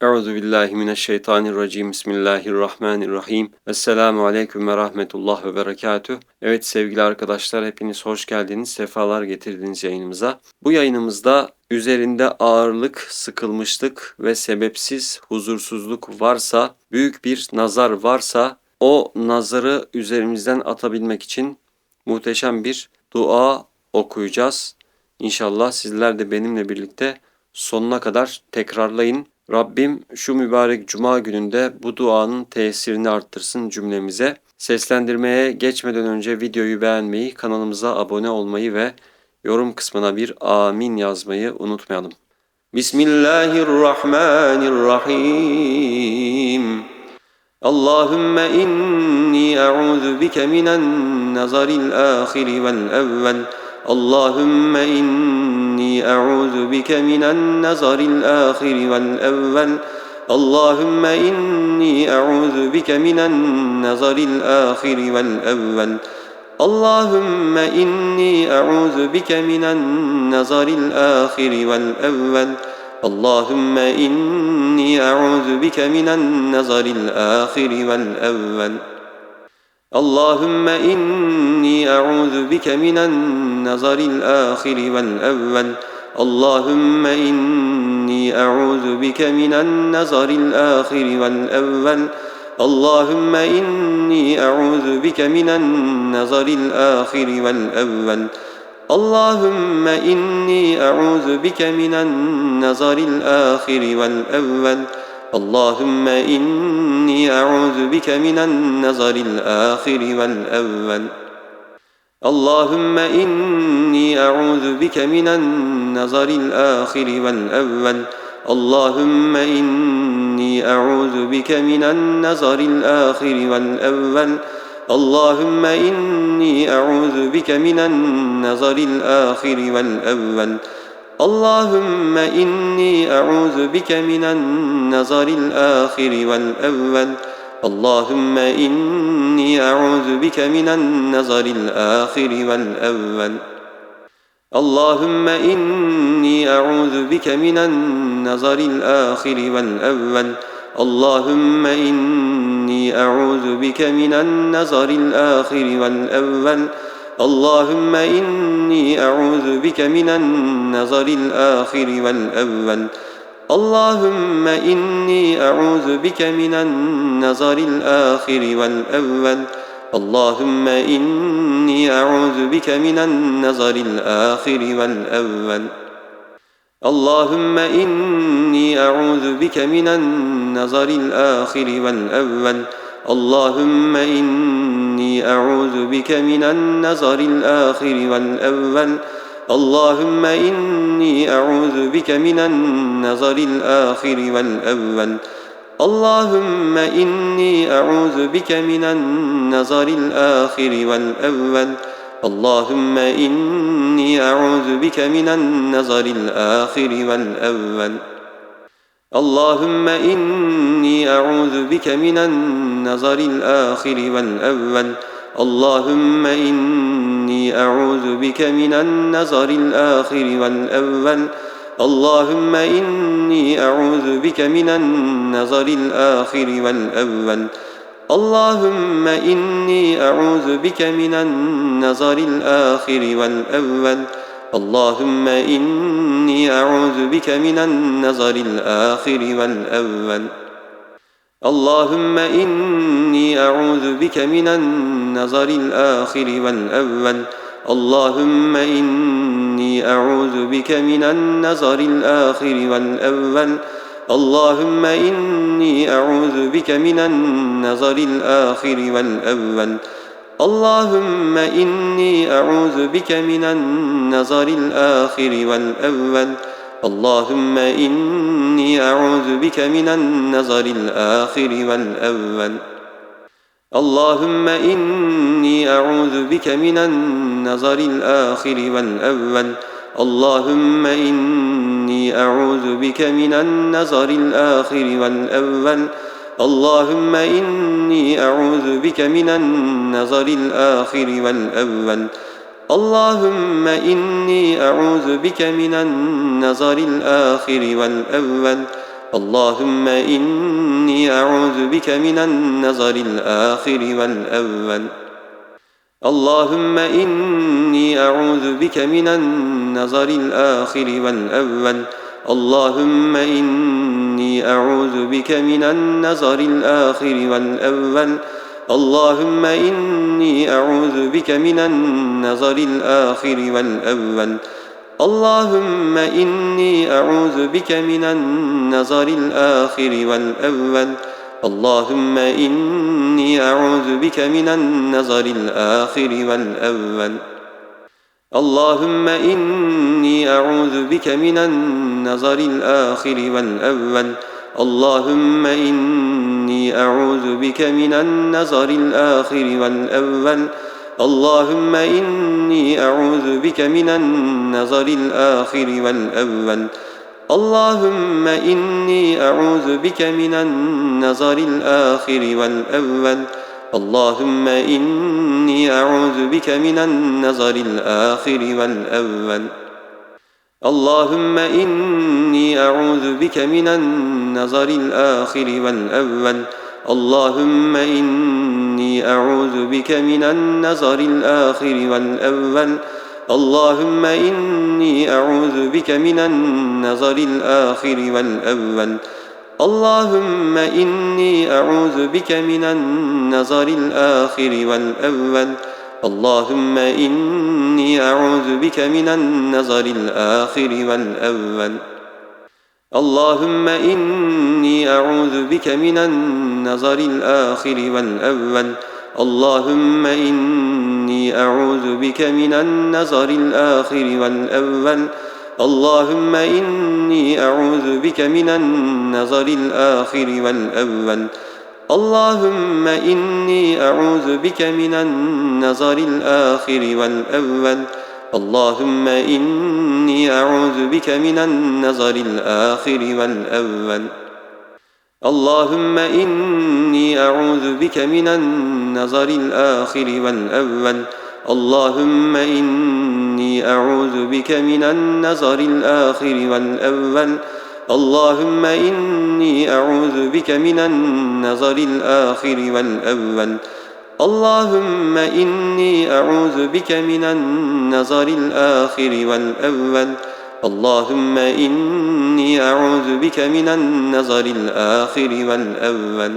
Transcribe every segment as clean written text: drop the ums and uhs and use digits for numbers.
Euzu billahi mineşşeytanirracim. Bismillahirrahmanirrahim. Esselamu aleyküm ve rahmetullah ve berekatüh. Evet sevgili arkadaşlar, hepiniz hoş geldiniz. Sefalar getirdiniz yayınımıza. Bu yayınımızda üzerinde ağırlık, sıkılmışlık ve sebepsiz huzursuzluk varsa, büyük bir nazar varsa o nazarı üzerimizden atabilmek için muhteşem bir dua okuyacağız. İnşallah sizler de benimle birlikte sonuna kadar tekrarlayın. Rabbim şu mübarek cuma gününde bu duanın tesirini arttırsın cümlemize. Seslendirmeye geçmeden önce videoyu beğenmeyi, kanalımıza abone olmayı ve yorum kısmına bir amin yazmayı unutmayalım. Bismillahirrahmanirrahim. Allahümme inni a'udhu bike minen nazaril ahiri vel evvel. Allahümme inni a'udhu bike minen nazaril ahiri vel evvel. Allahümme inni a'udhu bike minen nazaril ahiri vel evvel. Allahümme inni a'udhu bike minen nazaril ahiri vel evvel. Allahümme inni a'udhu bike minen nazaril ahiri vel evvel. Allahümme inni a'udhu bike minen nazaril ahiri vel evvel. Allahümme inni a'udhu bike minen nazaril ahiri vel evvel. Allahümme inni a'udhu bike minen nazaril ahiri vel evvel. Allahümme inni a'udhu bike minen nazaril ahiri vel evvel. Allahümme inni a'udhu bike minen nazaril ahiri vel evvel. Allahümme inni a'udhu bike minen nazaril ahiri vel evvel. Allahümme inni a'udhu bike minen nazaril ahiri vel evvel. Allahümme inni a'udhu bike minen nazaril ahiri vel evvel. Allahümme inni a'udhu bike minen nazaril ahiri vel evvel. Allahümme inni a'udhu bike minen nazaril ahiri vel evvel. Allahümme inni a'udhu bike minen nazaril ahiri vel evvel. Allahümme inni a'udhu bike minen nazaril ahiri vel evvel. Allahümme inni a'udhu bike minen nazaril ahiri vel evvel. Allahümme inni a'udhu bike minen nazaril ahiri vel evvel. Allahümme inni a'udhu bike minen nazaril ahiri vel evvel. Allahümme inni a'udhu bike minen nazaril ahiri vel evvel. Allahümme inni a'udhu bike minen nazaril ahiri vel evvel. Allahümme inni a'udhu bike minen nazaril ahiri vel evvel. Allahümme inni a'udhu bike minen nazaril ahiri vel evvel. Allahümme inni a'udhu bike minen nazaril ahiri vel evvel. Allahümme inni a'udhu bike minen nazaril ahiri vel evvel. Allahümme inni a'udhu bike minen nazaril ahiri vel evvel. Allahümme inni a'udhu bike minen nazaril ahiri vel evvel. Allahümme inni a'udhu bike minen nazaril ahiri vel evvel. Allahümme inni a'udhu bike minen nazaril ahiri vel evvel. Allahümme inni a'udhu bike minen nazaril ahiri vel evvel. Allahümme inni a'udhu bike minen nazaril ahiri vel evvel. Allahümme inni a'udhu bike minen nazaril ahiri vel evvel. Allahümme inni a'udhu bike minen nazaril ahiri vel evvel. Allahümme inni a'udhu bike minen nazaril ahiri vel evvel. Allahümme inni a'udhu bike minen nazaril ahiri vel evvel. Allahümme inni a'udhu bike minen nazaril ahiri vel evvel. Allahümme inni a'udhu bike minen nazaril ahiri vel evvel. Allahümme inni a'udhu bike minen nazaril ahiri vel evvel. اللهم إني أعوذ بك من النظر الآخر والأول. اللهم إني أعوذ بك من النظر الآخر والأول. اللهم إني أعوذ بك من النظر الآخر والأول. اللهم إني أعوذ بك من النظر الآخر والأول. اللهم إني أعوذ بك من النظر الآخر والأول. اللهم إني أعوذ بك من النظر الآخر والأول. اللهم إني أعوذ بك من النظر الآخر والأول. اللهم إني أعوذ بك من النظر الآخر والأول. اللهم إني أعوذ بك من النظر الآخر والأول. اللهم إني أعوذ بك من النظر الآخر والأول. اللهم إني أعوذ بك من النظر الآخر والأول. اللهم إني أعوذ بك من النظر الآخر والأول. اللهم إني أعوذ بك من النظر الآخر والأول. اللهم إني أعوذ بك من النظر الآخر والأول. اللهم إني أعوذ بك من النظر الآخر والأول. اللهم إني أعوذ بك من النظر الآخر والأول. اللهم إني أعوذ بك من النظر الآخر والأول. اللهم إني أعوذ بك من النظر الآخر والأول. اللهم إني أعوذ بك من النظر الآخر والأول. اللهم إني أعوذ بك من النظر الآخر والأول. اللهم إني أعوذ بك من النظر الآخر والأول. اللهم إني أعوذ بك من النظر الآخر والأول. اللهم إني أعوذ بك من النظر الآخر والأول. اللهم إني أعوذ بك من النظر الآخر والأول. اللهم إني أعوذ بك من النظر الآخر والأول. اللهم إني أعوذ بك من النظر الآخر والأول. اللهم إني أعوذ بك من النظر الآخر والأول.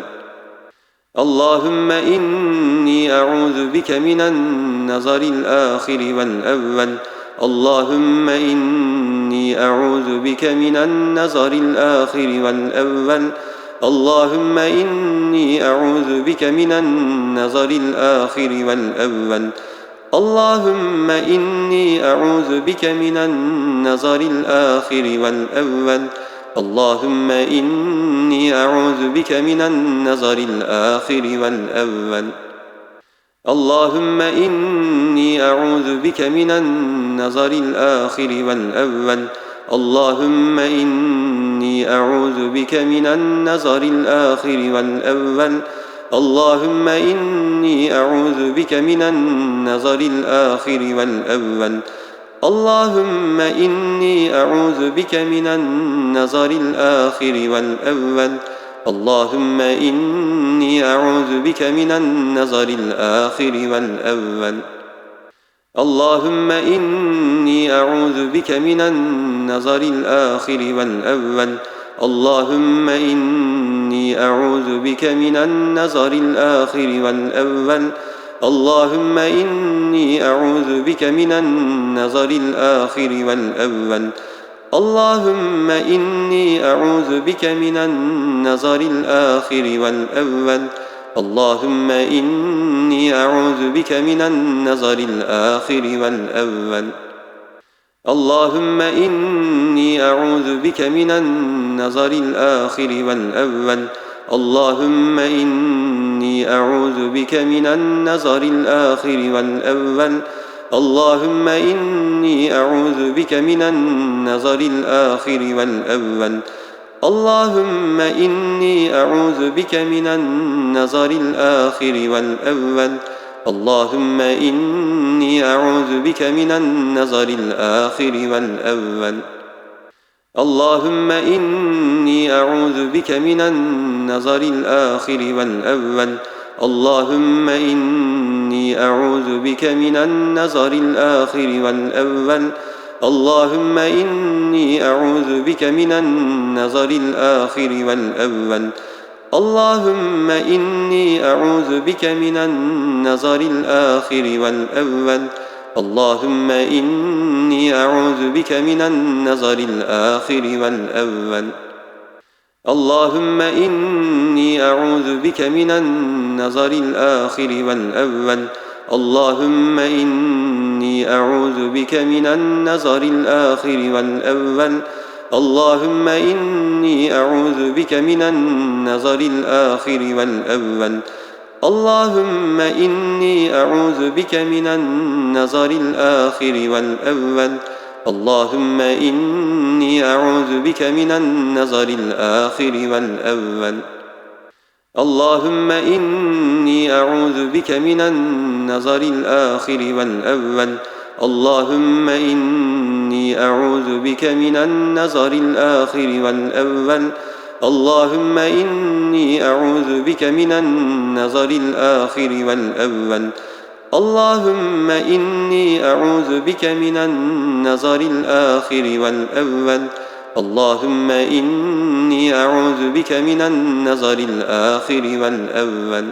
اللهم إني أعوذ بك من النظر الآخر والأول. اللهم إني أعوذ بك من النظر الآخر والأول. اللهم إني أعوذ بك من النظر الآخر والأول. اللهم إني أعوذ بك من النظر الآخر والأول. اللهم إني أعوذ بك من النظر الآخر والأول. اللهم إني أعوذ بك من النظر الآخر والأول. اللهم إني أعوذ بك من النظر الآخر والأول. اللهم إني أعوذ بك من النظر الآخر والأول. اللهم إني أعوذ بك من النظر الآخر والأول. اللهم إني أعوذ بك من النظر الآخر والأول. اللهم إني أعوذ بك من النظر الآخر والأول. اللهم إني أعوذ بك من النظر الآخر والأول. اللهم إني أعوذ بك من النظر الآخر والأول. اللهم إني أعوذ بك من النظر الآخر والأول. اللهم إني أعوذ بك من النظر الآخر والأول. اللهم إني أعوذ بك من النظر الآخر والأول. اللهم إني أعوذ بك من النظر الآخر والأول. اللهم إني أعوذ بك من النظر الآخر والأول. اللهم إني أعوذ بك من النظر الآخر والأول. اللهم إني أعوذ بك من النظر الآخر والأول. اللهم إني أعوذ بك من النظر الآخر والأول. اللهم إني أعوذ بك من النظر الآخر والأول. اللهم إني أعوذ بك من النظر الآخر والأول. اللهم إني أعوذ بك من النظر الآخر والأول. اللهم إني أعوذ بك من النظر الآخر والأول. اللهم إني أعوذ بك من النظر الآخر والأول. اللهم إني أعوذ بك من النظر الآخر والأول. اللهم إني أعوذ بك من النظر الآخر والأول. اللهم إني أعوذ بك من النظر الآخر والأول. اللهم إني أعوذ بك من النظر الآخر والأول. اللهم إني أعوذ بك من النظر الآخر والأول. اللهم إني أعوذ بك من النظر الآخر والأول. اللهم إني أعوذ بك من النظر الآخر والأول. اللهم إني أعوذ بك من النظر الآخر والأول.